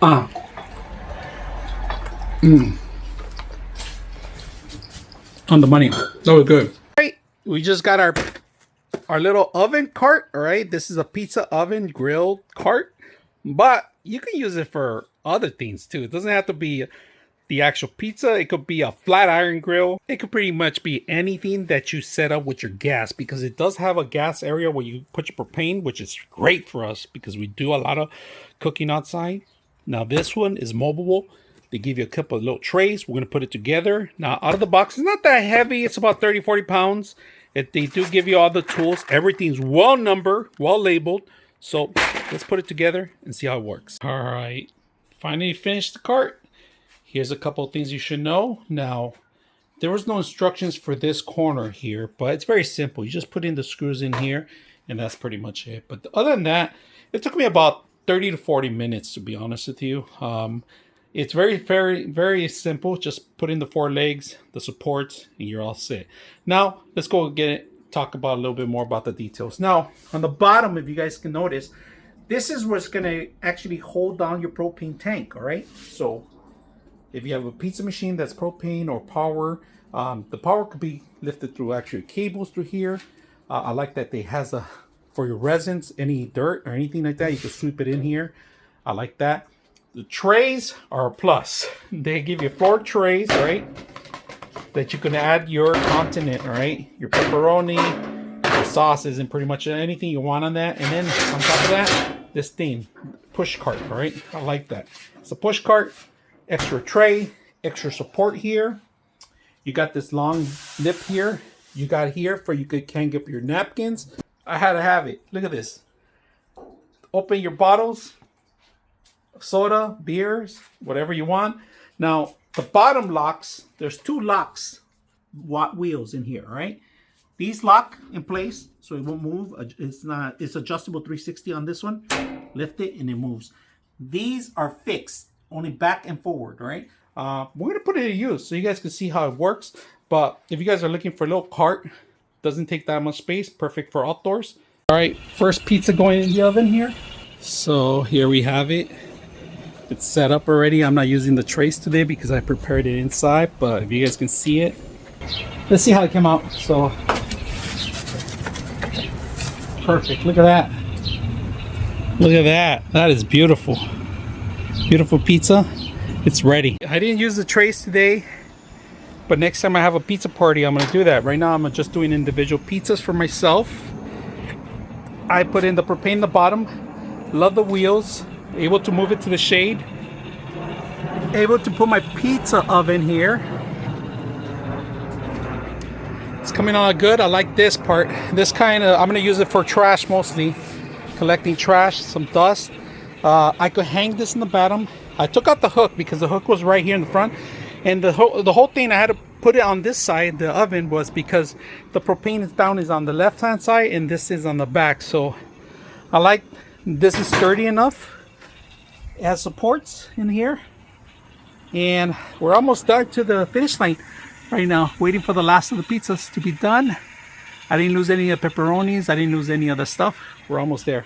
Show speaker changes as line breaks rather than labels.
Ah. Mm. On the money. That was good. Right, we just got our little oven cart. All right, this is a pizza oven grill cart, but you can use it for other things too. It doesn't have to be the actual pizza. It could be a flat iron grill. It could pretty much be anything that you set up with your gas, because it does have a gas area where you put your propane, which is great for us because we do a lot of cooking outside. Now this one is movable. They give you a couple of little trays. We're going to put it together. Now out of the box, it's not that heavy. It's about 30-40 pounds. They do give you all the tools. Everything's well numbered, well labeled. So let's put it together and see how it works. All right, finally finished the cart. Here's a couple of things you should know. Now, there was no instructions for this corner here, but it's very simple. You just put in the screws in here, and that's pretty much it. But other than that, it took me about 30 to 40 minutes, to be honest with you. It's very, very, very simple. Just put in the 4 legs, the supports, and you're all set. Now, let's go talk about a little bit more about the details. Now, on the bottom, if you guys can notice, this is what's going to actually hold down your propane tank, all right? So if you have a pizza machine that's propane or power, the power could be lifted through actually cables through here. I like that they has for your resins, any dirt or anything like that, you can sweep it in here. I like that. The trays are a plus. They give you 4 trays, right, that you can add your content in, all right? Your pepperoni, your sauces, and pretty much anything you want on that. And then on top of that, this thing, push cart, all right? I like that. It's a push cart. Extra tray, extra support here. You got this long lip here. You got here for you could hang up your napkins. I had to have it. Look at this. Open your bottles, soda, beers, whatever you want. Now the bottom locks. There's 2 locks, wheels in here. All right. These lock in place so it won't move. It's adjustable 360 on this one. Lift it and it moves. These are fixed. Only back and forward, right? We're going to put it in use so you guys can see how it works. But if you guys are looking for a little cart, doesn't take that much space, perfect for outdoors. All right, first pizza going in the oven here. So here we have it. It's set up already. I'm not using the trays today because I prepared it inside, but if you guys can see it, let's see how it came out. So perfect. Look at that. Look at that. That is beautiful. Beautiful pizza. It's ready. I didn't use the trays today, but next time I have a pizza party, I'm going to do that. Right now, I'm just doing individual pizzas for myself. I put in the propane in the bottom. Love the wheels. Able to move it to the shade. Able to put my pizza oven here. It's coming out good. I like this part. This kind of, I'm going to use it for trash mostly. Collecting trash, some dust. I could hang this in the bottom. I took out the hook because the hook was right here in the front, and the whole thing I had to put it on this side, the oven, was because the propane is on the left hand side and this is on the back. So I like this is sturdy enough. It has supports in here, and we're almost done to the finish line right now, waiting for the last of the pizzas to be done. I didn't lose any of the pepperonis. I didn't lose any other stuff. We're almost there.